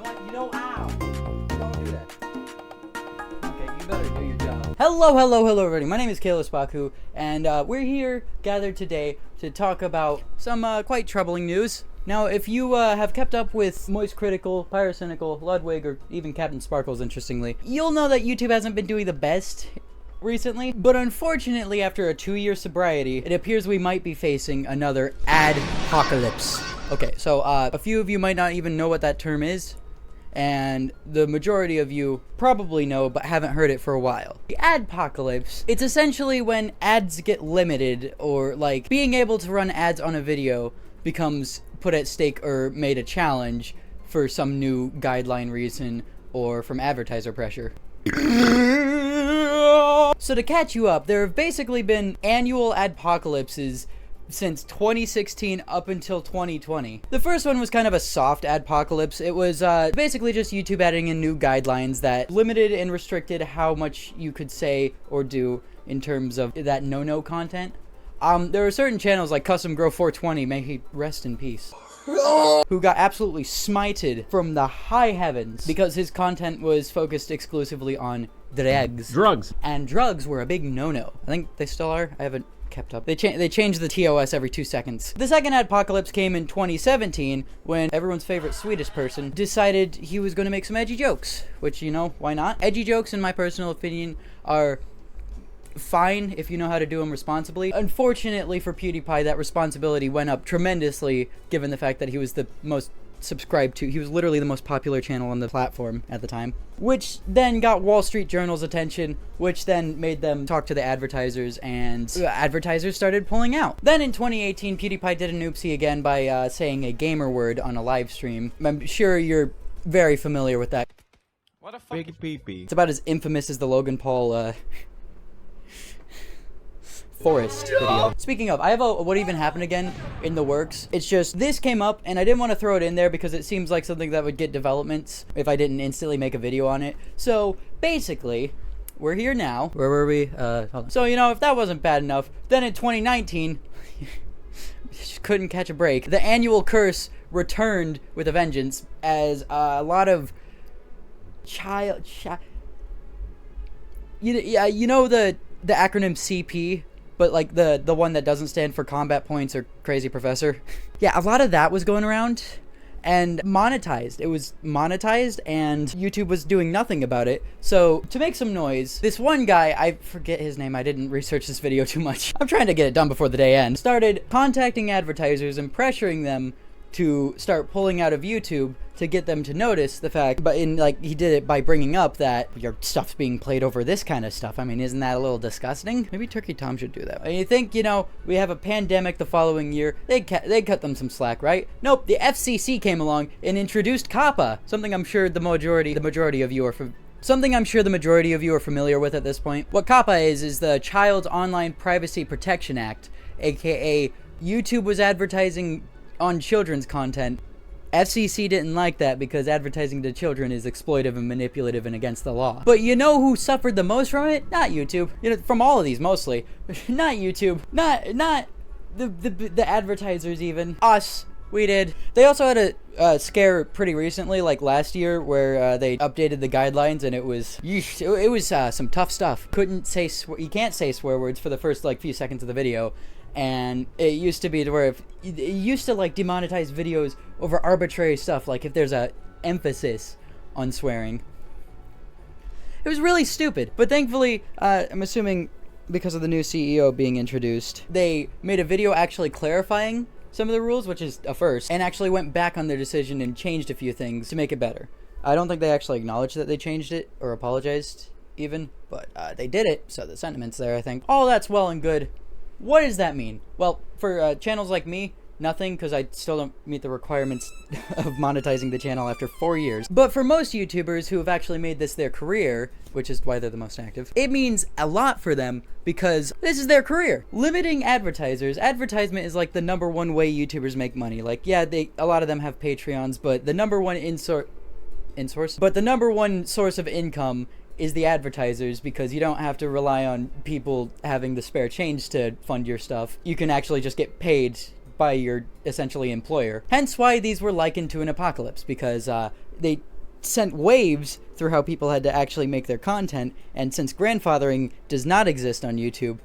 Ow! Don't do that. Okay, you better do your job. Hello, everybody. My name is Dubaku, and we're here gathered today to talk about some quite troubling news. Now, if you have kept up with Moist Critical, Pyrocynical, Ludwig, or even Captain Sparkles, interestingly, you'll know that YouTube hasn't been doing the best recently. But unfortunately, after a 2-year sobriety, it appears we might be facing another adpocalypse. Okay, so a few of you might not even know what that term is, and the majority of you probably know but haven't heard it for a while. The adpocalypse, it's essentially when ads get limited, or like being able to run ads on a video becomes put at stake or made a challenge for some new guideline reason or from advertiser pressure. So to catch you up, there have basically been annual adpocalypses since 2016 up until 2020. The first one was kind of a soft adpocalypse. It was basically just YouTube adding in new guidelines that limited and restricted how much you could say or do in terms of that no-no content. There are certain channels like Custom Grow 420, may he rest in peace, who got absolutely smited from the high heavens because his content was focused exclusively on drugs. And drugs were a big no-no. I think they still are. I haven't kept up. They change the TOS every 2 seconds. The second adpocalypse came in 2017 when everyone's favorite Swedish person decided he was going to make some edgy jokes, which, you know, why not? Edgy jokes, in my personal opinion, are fine if you know how to do them responsibly. Unfortunately for PewDiePie, that responsibility went up tremendously given the fact that he was the most subscribed to. He was literally the most popular channel on the platform at the time, which then got Wall Street Journal's attention, which then made them talk to the advertisers, and advertisers started pulling out. Then in 2018, PewDiePie did an oopsie again by saying a gamer word on a live stream. I'm sure you're very familiar with that. What a fucking pee-pee. It's about as infamous as the Logan Paul Forest video. Speaking of, I have a what even happened again in the works. It's just this came up and I didn't want to throw it in there because it seems like something that would get developments if I didn't instantly make a video on it. So basically, we're here now. Where were we? Hold on. So, you know, if that wasn't bad enough, then in 2019 just couldn't catch a break. The annual curse returned with a vengeance as a lot of you know the acronym CP, but like the one that doesn't stand for combat points or crazy professor. Yeah, a lot of that was going around and monetized. It was monetized and YouTube was doing nothing about it. So to make some noise, this one guy, I forget his name, I didn't research this video too much. I'm trying to get it done before the day ends. Started contacting advertisers and pressuring them to start pulling out of YouTube to get them to notice the fact, but he did it by bringing up that your stuff's being played over this kind of stuff. I mean, isn't that a little disgusting? Maybe Turkey Tom should do that. And you think, you know, we have a pandemic the following year, they'd cut them some slack, right? Nope, the FCC came along and introduced COPPA, something I'm sure the majority of you are familiar with at this point. What COPPA is the Child Online Privacy Protection Act, aka YouTube was advertising on children's content. FCC didn't like that because advertising to children is exploitive and manipulative and against the law. But you know who suffered the most from it? Not YouTube. You know, from all of these mostly. Not YouTube. Not the advertisers even. Us. We did. They also had a scare pretty recently, like last year, where they updated the guidelines and it was some tough stuff. You can't say swear words for the first like few seconds of the video. And it used to be to where it used to like demonetize videos over arbitrary stuff, like if there's a emphasis on swearing. It was really stupid. But thankfully, I'm assuming because of the new CEO being introduced, they made a video actually clarifying some of the rules, which is a first, and actually went back on their decision and changed a few things to make it better. I don't think they actually acknowledged that they changed it or apologized even, but they did it, so the sentiment's there, I think. All that's well and good. What does that mean? Well, for channels like me, nothing, because I still don't meet the requirements of monetizing the channel after 4 years. But for most YouTubers who have actually made this their career, which is why they're the most active, it means a lot for them because this is their career. Limiting advertisement is like the #1 way YouTubers make money. Like, yeah, a lot of them have Patreons, but the #1 source of income is the advertisers, because you don't have to rely on people having the spare change to fund your stuff. You can actually just get paid by your essentially employer. Hence why these were likened to an apocalypse, because they sent waves through how people had to actually make their content, and since grandfathering does not exist on YouTube,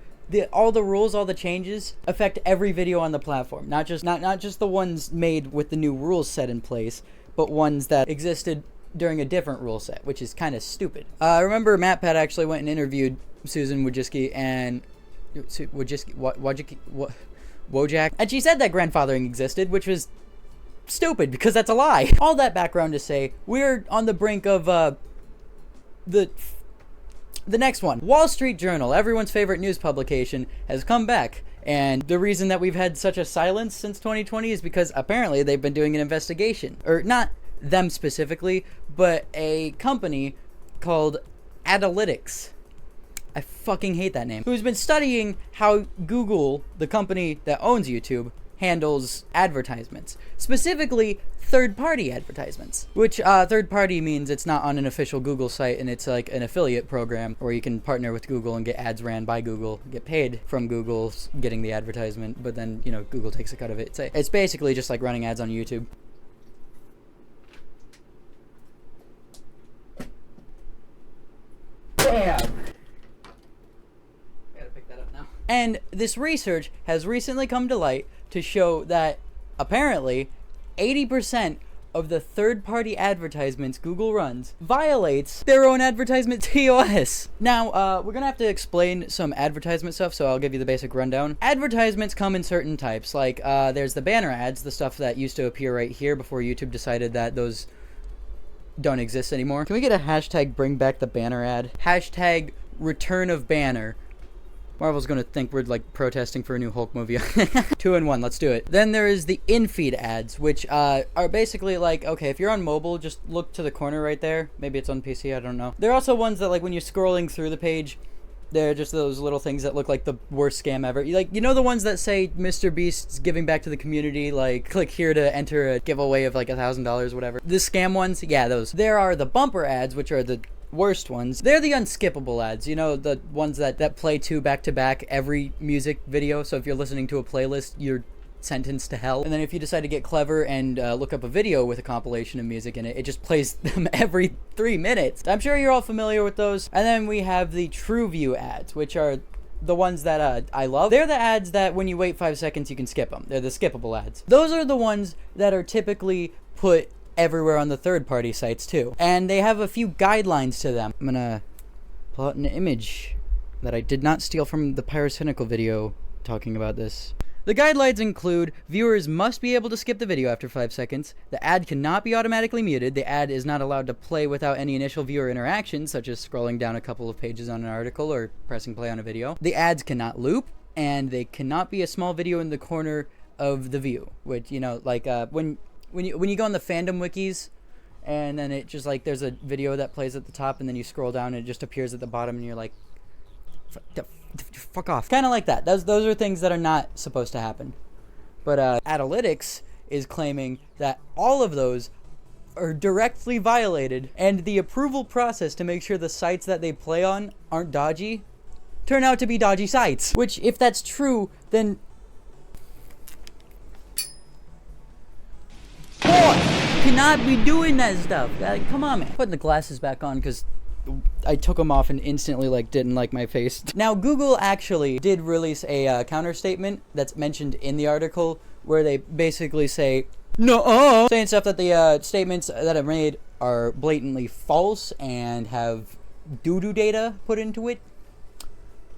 all the rules, all the changes affect every video on the platform, not just the ones made with the new rules set in place, but ones that existed during a different rule set, which is kind of stupid. I remember MatPat actually went and interviewed Susan Wojcicki and Wojak, and she said that grandfathering existed, which was stupid because that's a lie. All that background to say, we're on the brink of the next one. Wall Street Journal, everyone's favorite news publication, has come back. And the reason that we've had such a silence since 2020 is because apparently they've been doing an investigation. Or not them specifically, but a company called Analytics. I fucking hate that name. Who's been studying how Google, the company that owns YouTube, handles advertisements. Specifically, third-party advertisements. Which, third-party means it's not on an official Google site, and it's like an affiliate program where you can partner with Google and get ads ran by Google, get paid from Google getting the advertisement, but then, you know, Google takes a cut of it. It's basically just like running ads on YouTube. Damn! And this research has recently come to light to show that apparently 80% of the third-party advertisements Google runs violates their own advertisement TOS. Now, we're gonna have to explain some advertisement stuff, so I'll give you the basic rundown. Advertisements come in certain types, like there's the banner ads, the stuff that used to appear right here before YouTube decided that those don't exist anymore. Can we get a hashtag bring back the banner ad? Hashtag return of banner. Marvel's gonna think we're like protesting for a new Hulk movie. 2 in 1, let's do it. Then there is the in-feed ads, which are basically like, okay, if you're on mobile, just look to the corner right there. Maybe it's on PC, I don't know. They're also ones that, like, when you're scrolling through the page, they're just those little things that look like the worst scam ever. Like, you know the ones that say Mr. Beast's giving back to the community, like, click here to enter a giveaway of like $1,000, whatever. The scam ones, yeah, those. There are the bumper ads, which are the worst ones. They're the unskippable ads, you know, the ones that play back to back every music video. So if you're listening to a playlist, you're sentenced to hell. And then if you decide to get clever and look up a video with a compilation of music in it, it just plays them every 3 minutes. I'm sure you're all familiar with those. And then we have the True View ads, which are the ones that I love. They're the ads that when you wait 5 seconds, you can skip them. They're the skippable ads. Those are the ones that are typically put everywhere on the third-party sites too, and they have a few guidelines to them. I'm gonna pull out an image that I did not steal from the Pyrocynical video talking about this. The guidelines include viewers must be able to skip the video after 5 seconds, the ad cannot be automatically muted, the ad is not allowed to play without any initial viewer interaction, such as scrolling down a couple of pages on an article or pressing play on a video, the ads cannot loop, and they cannot be a small video in the corner of the view, which, you know, like when you go on the fandom wikis, and then it just like there's a video that plays at the top, and then you scroll down and it just appears at the bottom, and you're like, fuck off. Kind of like that. Those are things that are not supposed to happen. But Analytics is claiming that all of those are directly violated, and the approval process to make sure the sites that they play on aren't dodgy turn out to be dodgy sites. Which, if that's true, then cannot be doing that stuff. Come on, man. Putting the glasses back on because I took them off and instantly didn't like my face. Now, Google actually did release a counter statement that's mentioned in the article where they basically say, no, saying stuff that the statements that are made are blatantly false and have doo-doo data put into it.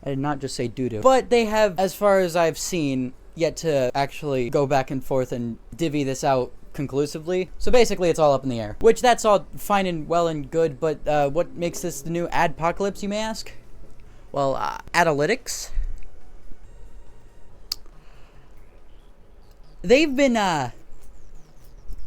I did not just say doo-doo. But they have, as far as I've seen, yet to actually go back and forth and divvy this out conclusively. So basically it's all up in the air, which that's all fine and well and good, but what makes this the new adpocalypse, you may ask? Well, Analytics, they've been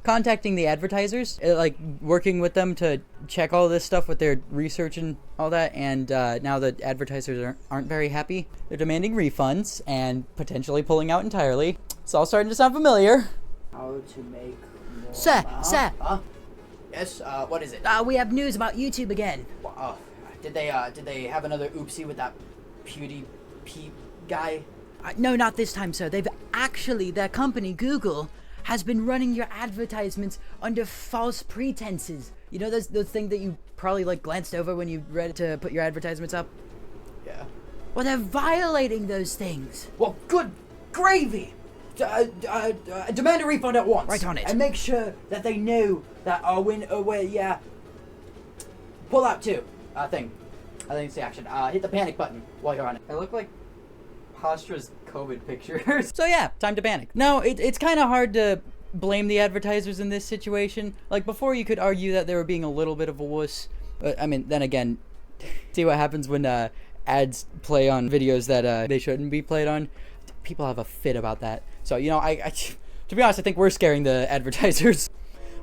contacting the advertisers, like working with them to check all this stuff with their research and all that, and now the advertisers aren't very happy. They're demanding refunds and potentially pulling out entirely. It's all starting to sound familiar. How to make more. Sir. Yes, what is it? We have news about YouTube again. Did they have another oopsie with that PewDiePie guy? No, not this time, sir. They've actually, their company, Google, has been running your advertisements under false pretenses. You know those things that you probably like glanced over when you read to put your advertisements up? Yeah. Well, they're violating those things. Well, good gravy. Demand a refund at once. Right on it. And make sure that they know that yeah. Pull out too. Thing. I think it's the action. Hit the panic button while you're on it. I look like Pastra's COVID pictures. So yeah, time to panic. No, it's kind of hard to blame the advertisers in this situation. Like, before you could argue that they were being a little bit of a wuss. But, I mean, then again, see what happens when ads play on videos that they shouldn't be played on? People have a fit about that. So, you know, I to be honest, I think we're scaring the advertisers.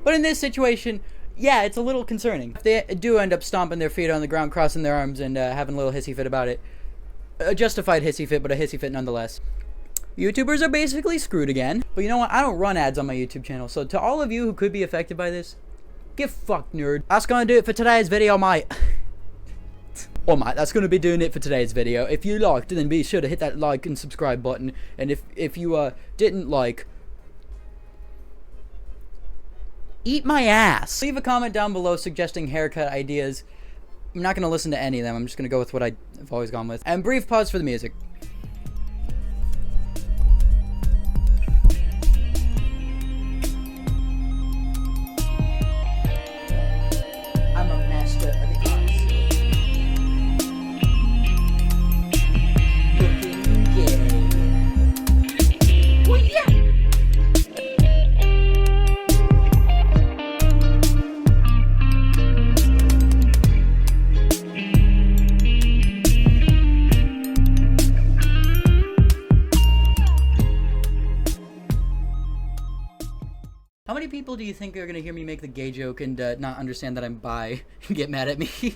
But in this situation, yeah, it's a little concerning. If they do end up stomping their feet on the ground, crossing their arms, and having a little hissy fit about it, a justified hissy fit, but a hissy fit nonetheless. YouTubers are basically screwed again. But you know what? I don't run ads on my YouTube channel. So to all of you who could be affected by this, get fucked, nerd. That's gonna do it for today's video, mate. Oh, mate, that's gonna be doing it for today's video. If you liked, then be sure to hit that like and subscribe button. And if you didn't like, eat my ass. Leave a comment down below suggesting haircut ideas. I'm not gonna listen to any of them. I'm just gonna go with what I've always gone with. And brief pause for the music. I'm a master of the arts. Looking gay. Well, yeah. How many people do you think are gonna hear me make the gay joke and not understand that I'm bi and get mad at me?